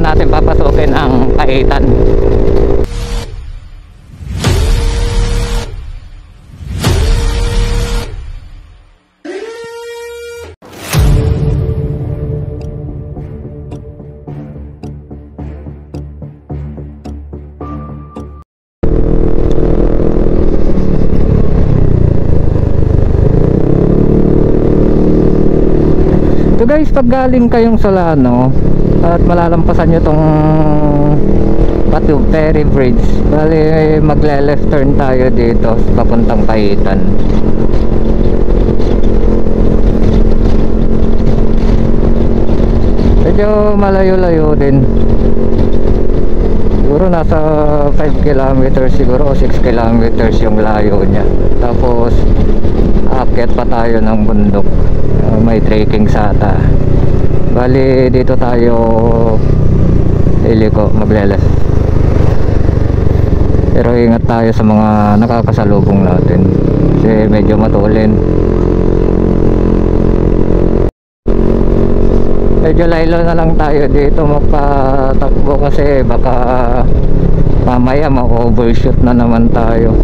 natin papasukin ang Paitan. So guys, pag galing kayong Solano at malalampasan nyo tong Batu Ferry Bridge, bali magle-left turn tayo dito papuntang Paitan. Medyo malayo-layo din, siguro nasa 5 kilometers siguro o 6 kilometers yung layo nya. Tapos aakyat pa tayo ng bundok, may trekking sata. Bali dito tayo iliko magle-left, pero ingat tayo sa mga nakakasalubong natin kasi medyo matulin. Medyo laylo na lang tayo dito magpatakbo kasi baka mamaya ma-overshoot na naman tayo,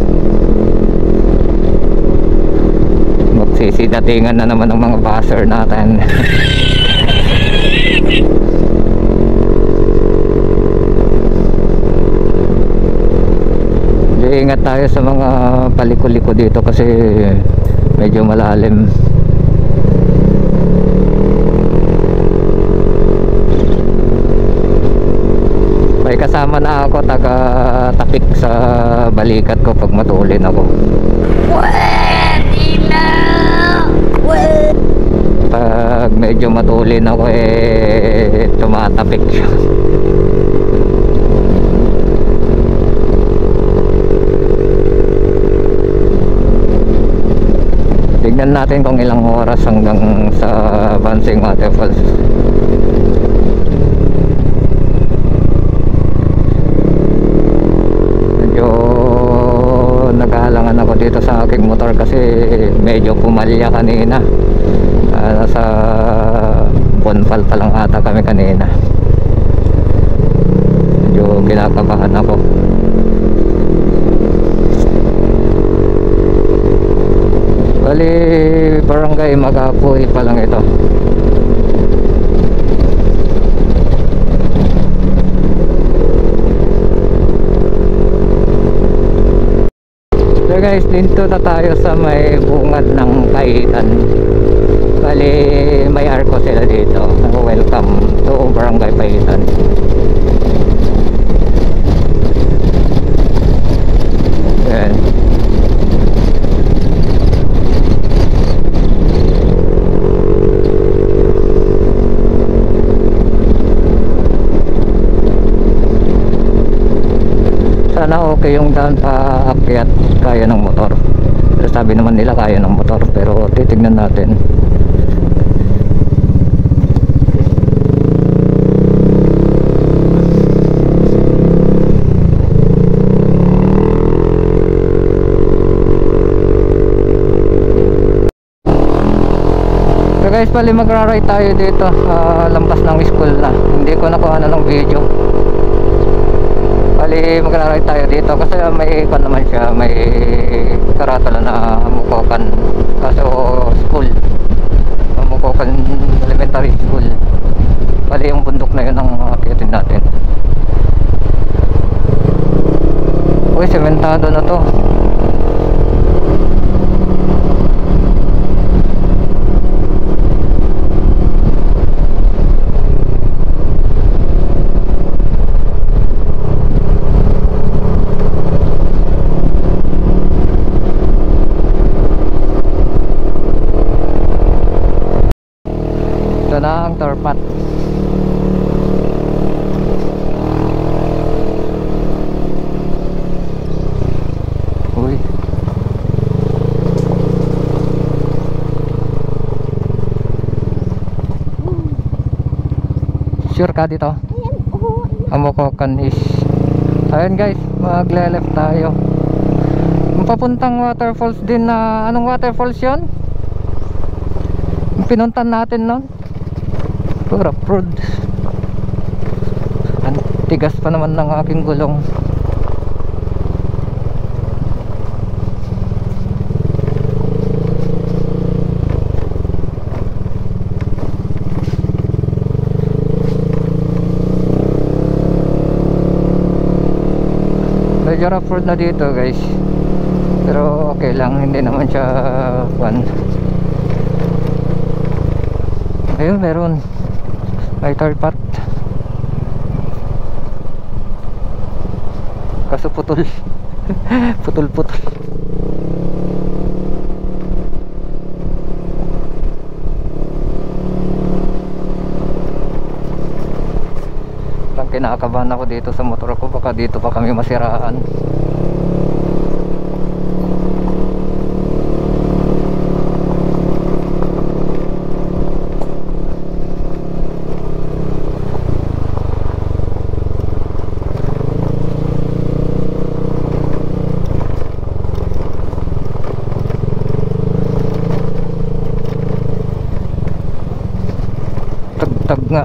magsisidatingan na naman ng mga buzzer natin. Ingat tayo sa mga paliko-liko dito kasi medyo malalim. May kasama na ako taga-tapik sa balikat ko pag matulin ako. Pag medyo matulin ako tumatapik siya. Tignan natin kung ilang oras hanggang sa Bansing Waterfalls. Medyo naghahalangan ako dito sa aking motor kasi medyo pumalya kanina. Nasa Bonfal pa lang ata kami kanina. Medyo kinakabahan ako. Bali barangay Magapoy pa lang ito. So guys, dito na tayo sa may bungad ng Paitan. Bali may arko sila dito. Welcome to Barangay Paitan. Yan. Sana okay yung daan paakyat, kaya ng motor. Pero sabi naman nila kaya ng motor, pero titignan natin. So guys, pali magra-ride tayo dito, lampas ng school na. Hindi ko nakuha na ng video. Bali magra-ride tayo dito kasi may ikon naman siya, may karatala na Mukokan, kaso school, Mukokan Elementary School. Bali yung bundok na yun ang akitin natin. Uy, sementado na to. Ito na ang Torpat. Uy. Sure ka dito? Amokokan is. Ayun guys, magle-left tayo. Papuntang waterfalls din na, anong waterfalls yun? Pinuntan natin nun. Road. tigas pa naman ng aking gulong. Medyo rough road na dito guys, pero okay lang, hindi naman siya fun. Ayun, meron may tar path, kaso putol. Putol-putol. Kinakabahan ako dito sa motor ko, baka dito pa kami masiraan. Tag nga.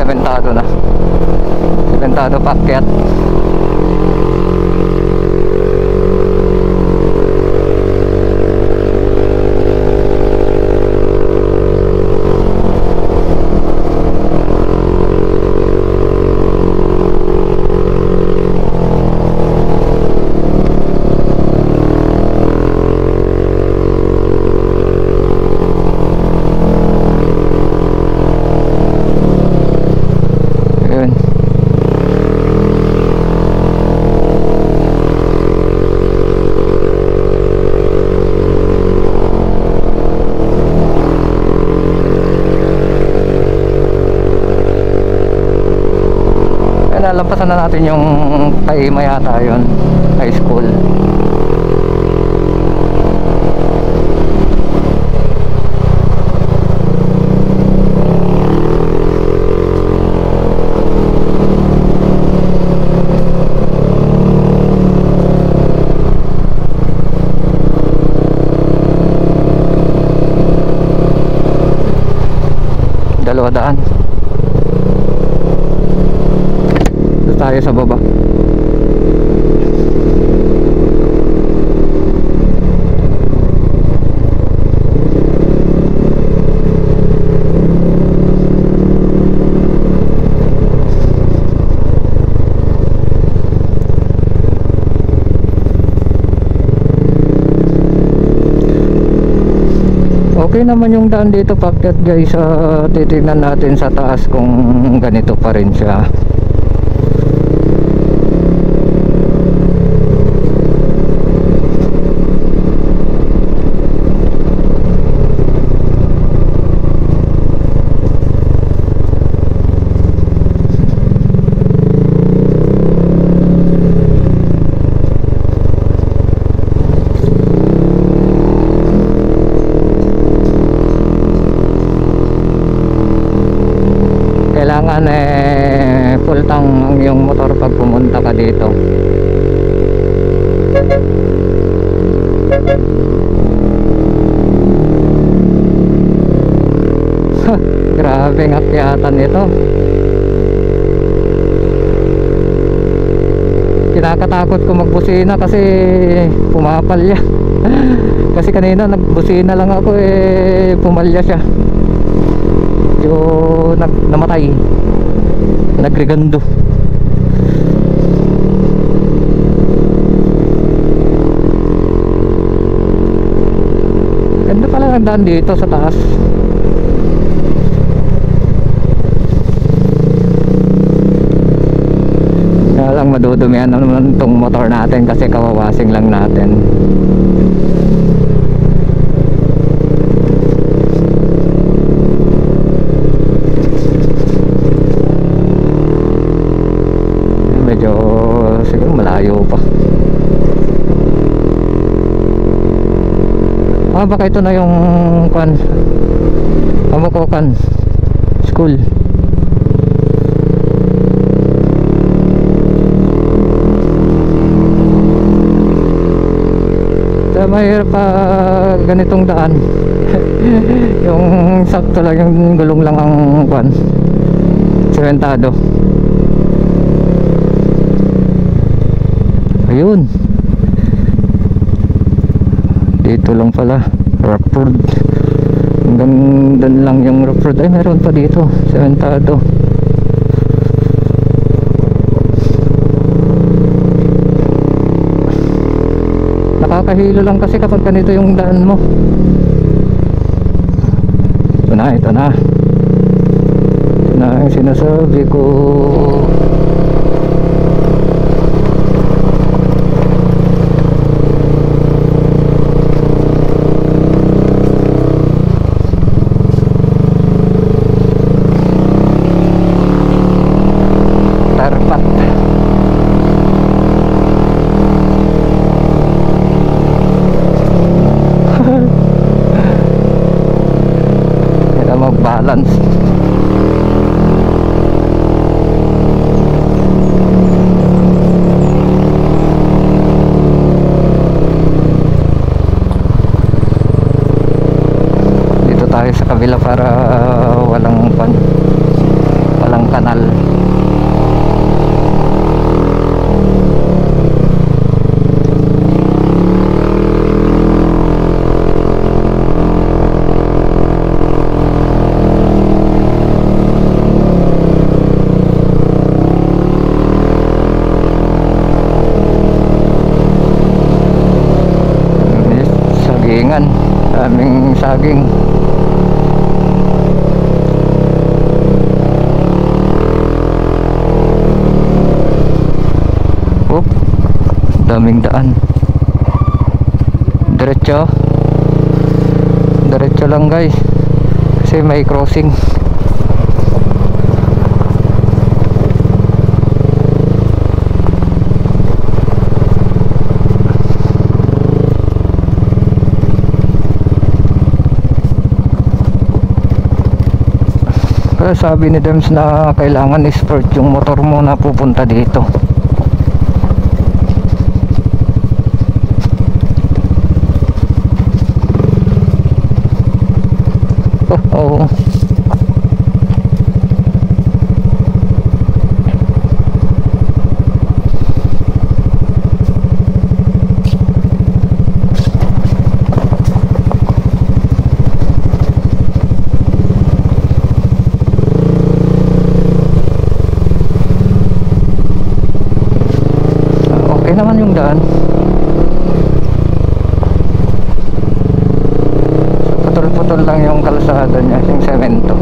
Sementado na, sementado paakyat. Nalampasan na natin yung Kaima yata yun, high school. Daan tayo sa baba. Okay naman yung daan dito pagkat guys, titignan natin sa taas kung ganito pa rin siya. Kailangan full tank ang iyong motor pag pumunta ka dito. Grabe ang akyatan nito. Kinakatakot ko magbusina kasi pumapalya. Kasi kanina nagbusina lang ako, pumalya siya. Yung namatay, nagregando. Ganda pala ang daan dito sa taas. Kaya lang madudumihan naman itong motor natin kasi kawawasing lang natin. baka ito na yung kwan, Pamukokan School. Sa mahirap pa ganitong daan. Yung sakto lang, yung gulong lang ang kwan, sementado. Ayun, dito lang pala rough road, hanggang doon lang yung rough road. Ay, meron pa dito sementado. Nakakahilo lang kasi kapag ganito yung daan mo. Ito na yung sinasabi ko. Tarpat. Mag-balance. Dito tayo sa kabila para walang kanal. Daming saging. Oh, daming daan. Diretso lang guys, kasi may crossing. Kaya sabi ni Dems na kailangan i-sport yung motor mo na pupunta dito. Oh. Okay naman yung daan. So, putol-putol lang yung kalsada niya, yung semento.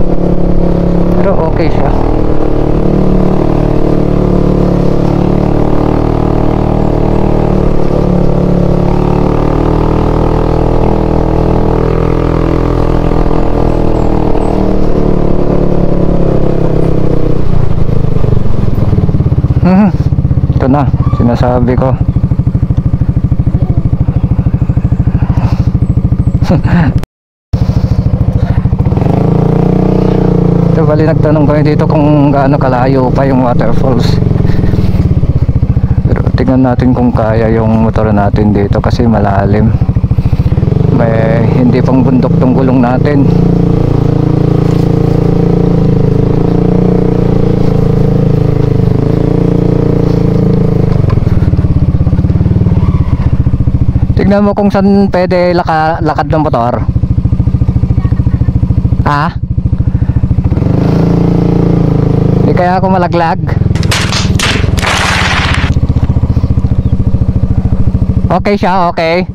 Pero okay siya. Ito na, sinasabi ko. So, bali nagtanong kami dito kung gaano kalayo pa yung waterfalls. Pero tingnan natin kung kaya yung motor natin dito kasi malalim. May hindi pang bundok tong gulong natin. Tignan mo kung saan pwede lakad ng motor. Ha? Di kaya ako malaglag. Okay siya, okay.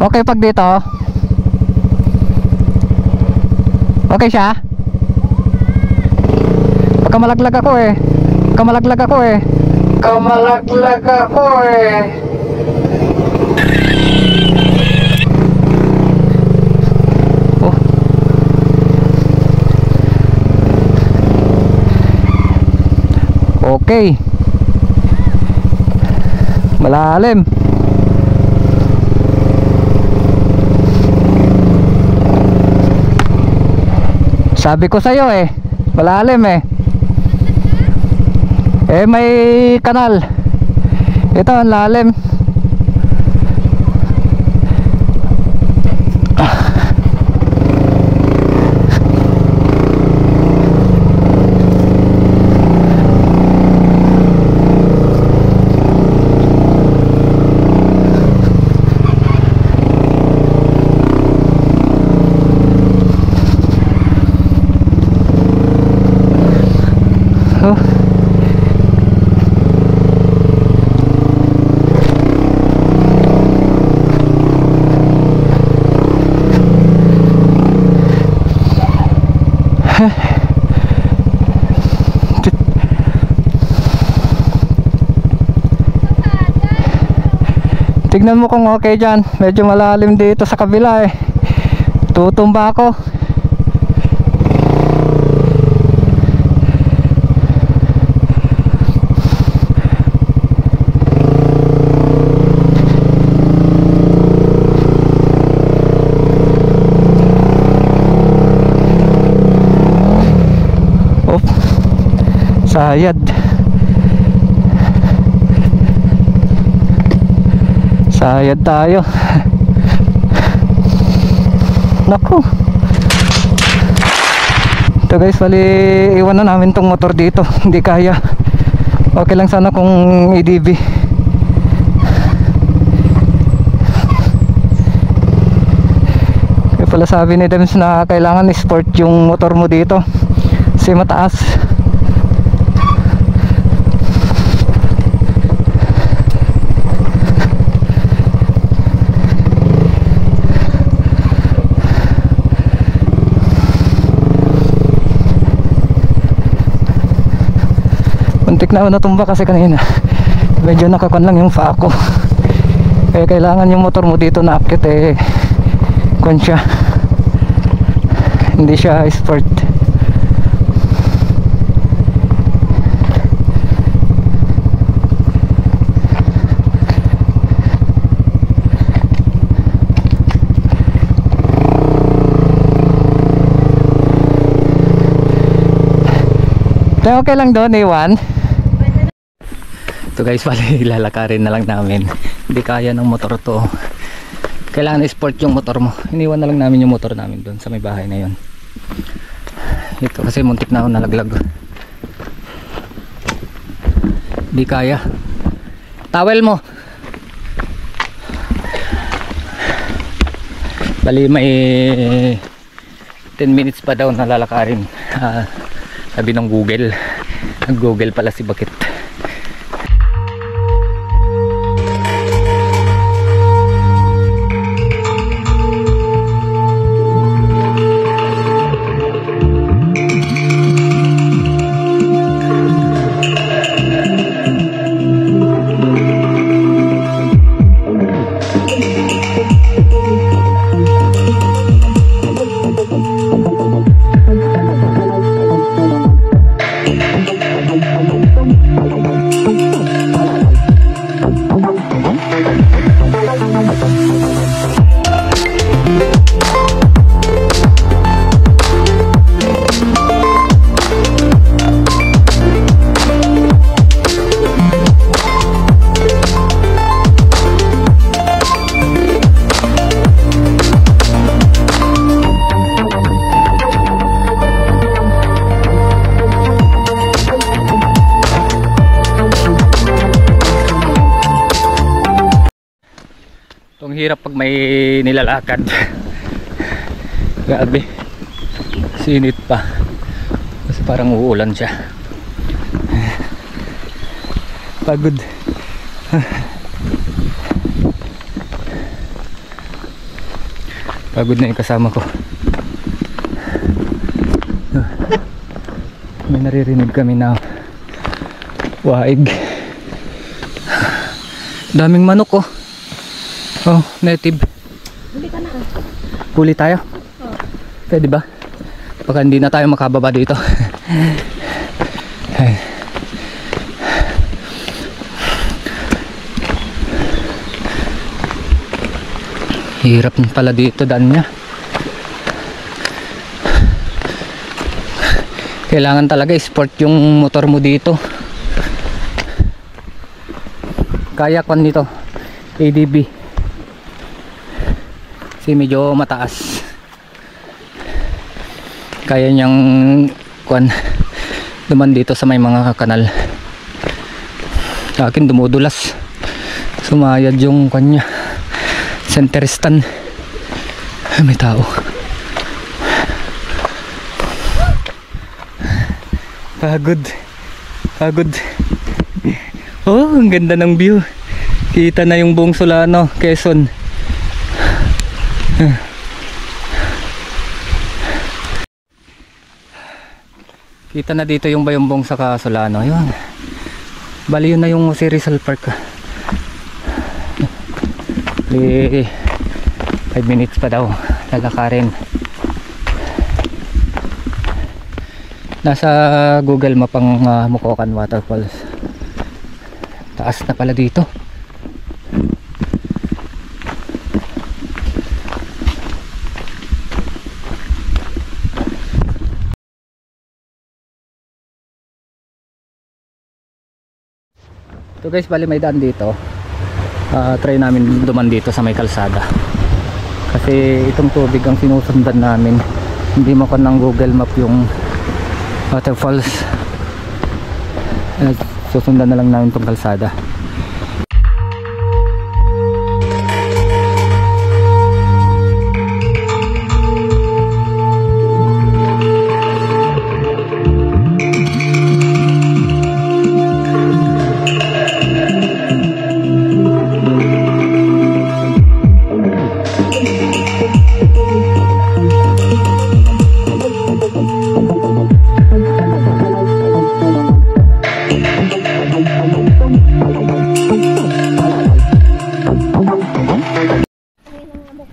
Okay pag dito. Okay siya. Pagka malaglag ako eh. Kamalaglag ako eh. Kamalaglag ako eh. Okay. Sabi ko sa'yo eh, malalim eh. Eh may kanal. Ito ang lalim. Oh. Tignan mo kung okay dyan. Medyo malalim dito sa kabila eh. Tutumba ako. Sayad. Sayad tayo. Naku. Ito guys, bali iwan na namin tong motor dito. Hindi kaya. Okay lang sana kung EDV. Kaya pala sabi ni Dems na kailangan sport yung motor mo dito kasi mataas. Muntik na ako natumba kasi kanina medyo nakakuan lang yung paa ko. Kaya kailangan yung motor mo dito na akit eh kuan siya, hindi siya sport. Okay lang doon, iwan. So guys, bali lalakarin na lang namin. Hindi kaya ng motor to. Kailangan sport yung motor mo. Iniwan na lang namin yung motor namin doon sa may bahay na yun. Ito kasi muntik na ako nalaglag. Hindi kaya. Towel mo. Bali may 10 minutes pa daw na lalakarin. Sabi ng Google. Nag-Google pala si Bakit. Itong hirap pag may nilalakad. Grabe. Sinit pa. Kasi parang uulan siya. Pagod. Pagod na yung kasama ko. May naririnig kami na waig. Daming manok oh. Oh, native. Huli ka na. Huli tayo? Oh. Pwede ba? Baka hindi na tayo makababa dito. Hirap pala dito daan niya. Kailangan talaga sport yung motor mo dito. Kaya kon nito ADB kasi medyo mataas, kaya niyang kuan duman dito sa may mga kanal. Sa akin dumudulas, sumayad yung kanya center stand. Ay, may tao. Pagod. Oh, ang ganda ng view. Kita na yung buong Solano, Quezon. Kita na dito yung Bayambong sa Solano. Ayun. Bali yun na yung si Rizal Park. 5 minutes pa daw lalakarin. Nasa Google Map ang Mukokan Waterfalls. Taas na pala dito. So guys, bali may daan dito. Try namin duman dito sa may kalsada. Kasi itong tubig ang sinusundan namin. Hindi mo ng Google Map yung waterfalls. Susundan na lang namin itong kalsada.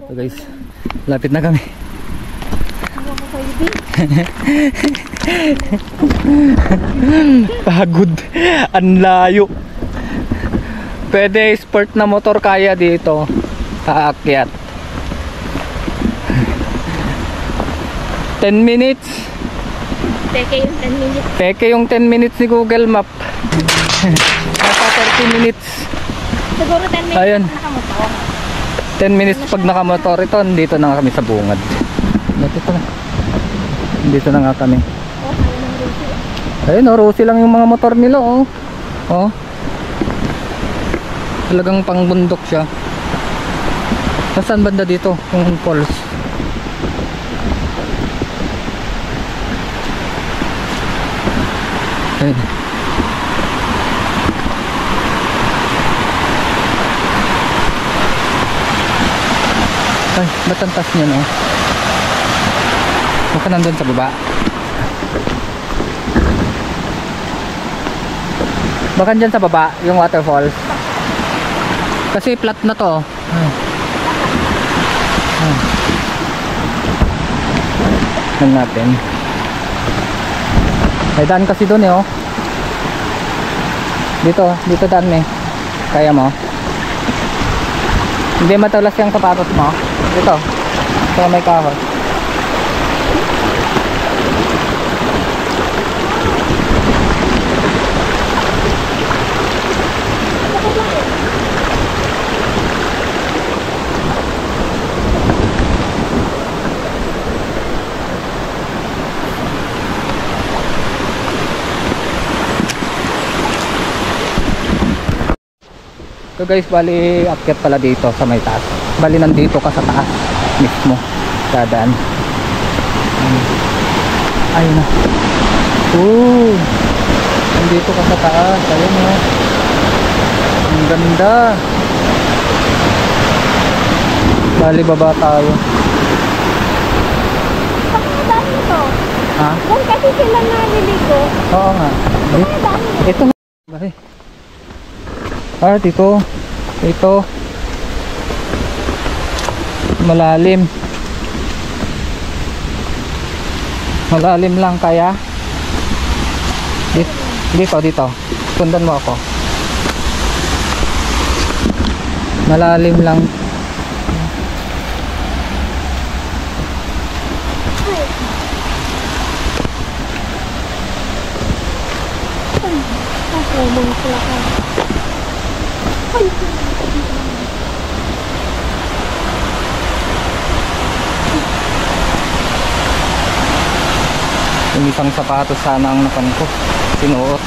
So guys, lapit na kami. Pagod, ang layo. Pwede sport na motor kaya dito, aakyat. 10 minutes. Peke yung 10 minutes. Peke yung 10 minutes ni Google Map. Nasa 30 minutes. Siguro 10 minutes. Ayun. Nakamotor. 10 minutes pag nakamotor ito. Dito na nga kami sa bungad. Dito na nga kami. Oh, kaya ng Rusi. Ayun, Rusi lang yung mga motor nila, oh. Oh. Talagang pangbundok siya. Saan banda dito yung falls? Ayun. Ay, ba't ang taas niya, no? Baka nandun sa baba. Baka dyan sa baba, yung waterfalls. Kasi flat na to. Tignan natin. May daan kasi dun eh, oh. Dito daan eh. Kaya mo? Hindi matulas yung sapatos mo. Dito. Ito may kahoy. So guys, bali akyat pala dito sa may taas. Bali nandito ka sa taas mismo. Dadaan. Ayun na. Nandito ka sa taas. Ayun na. Ang ganda. Bali baba tayo. Pakadaan ito. Ha? Yan kasi sila naliligo. Oo nga. Pakadaan ito. Ito. Bali. Dito. Ito. Malalim. Malalim lang kaya. Dito. Sundan mo ako. Malalim lang. Namumula ka. Ay! Yung isang sapatos sana ang nakan ko. Sinuot.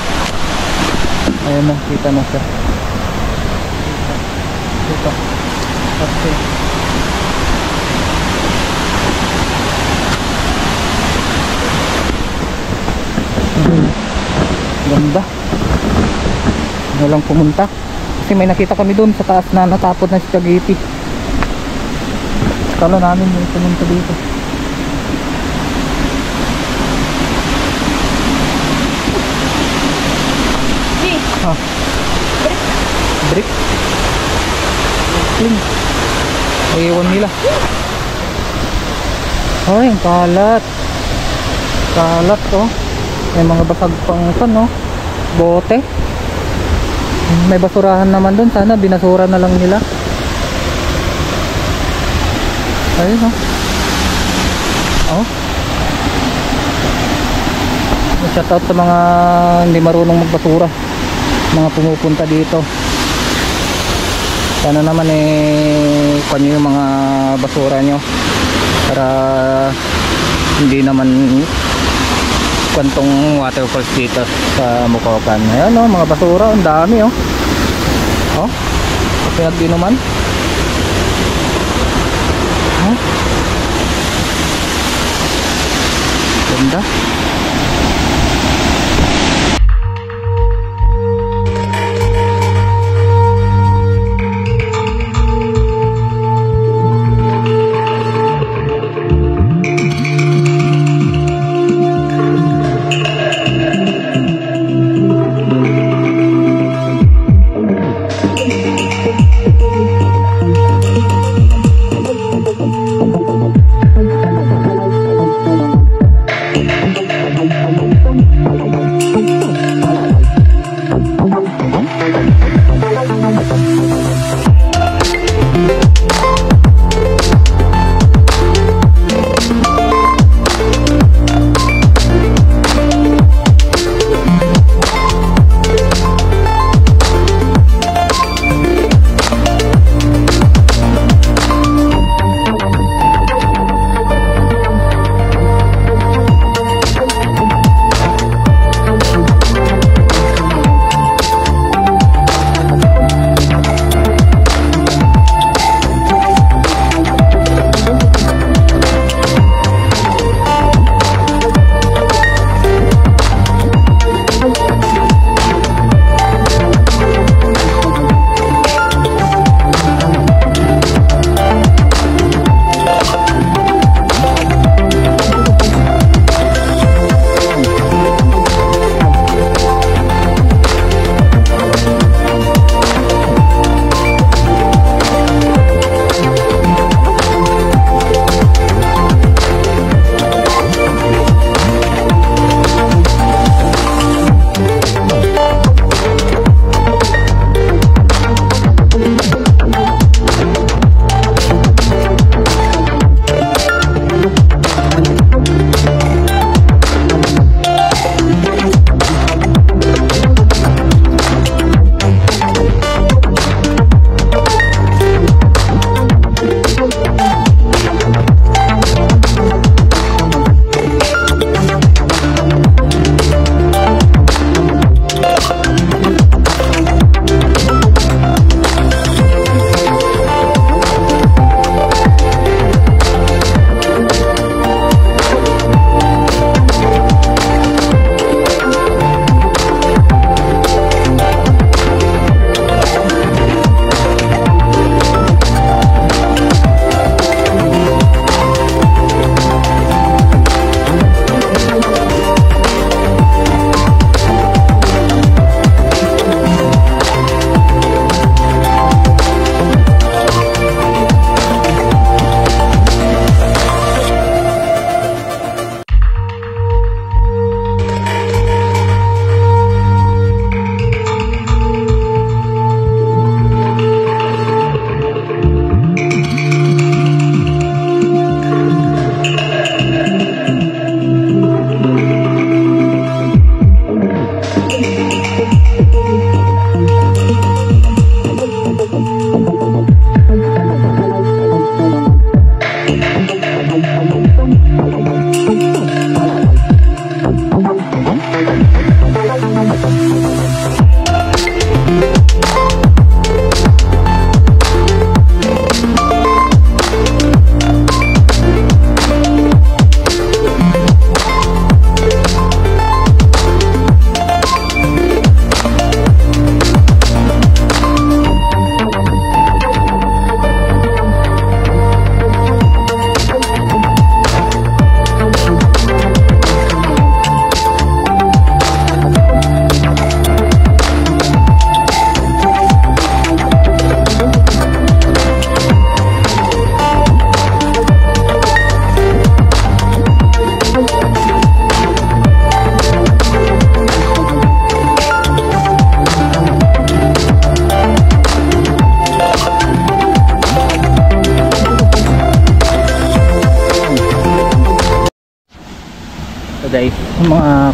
Ayun na, kita na siya. Kita. Okay. Ganda. Walang pumunta. Kasi may nakita kami doon sa taas na natapot na spaghetti. Kala namin may pumunta dito. Ah. Brick. Clean. Iiwan nila. Ay, ang kalat. Kalat oh. May mga basag pang no? Bote. May basurahan naman doon. Sana binasura na lang nila. Ayun oh. Oh. Shoutout sa mga hindi marunong magbasura, mga pumupunta dito. Sana naman kuha nyo yung mga basura nyo para hindi naman kwantong waterfalls dito sa Mukokan. Ayan o, mga basura, ang dami o. O, pinagbinuman. O, ganda.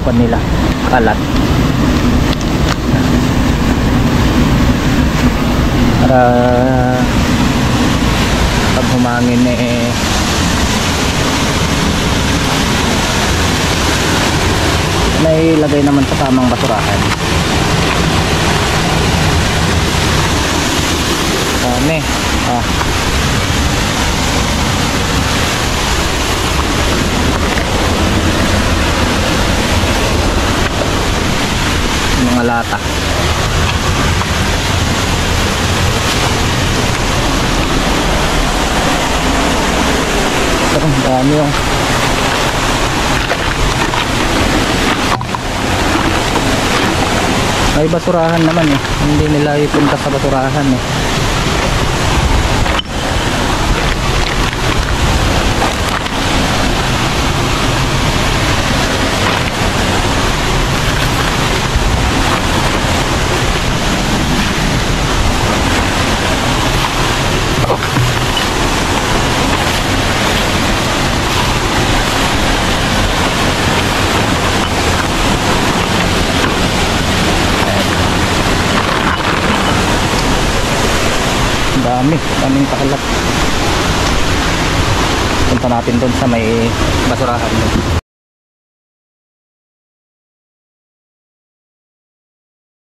kwan nila, kalat. Para pag humangin may lagay naman sa tamang basurahan. Dami. Mga lata. Pero dami yung may basurahan naman hindi nila ipunta sa basurahan daming kakalap. Punta natin doon sa may basurahan.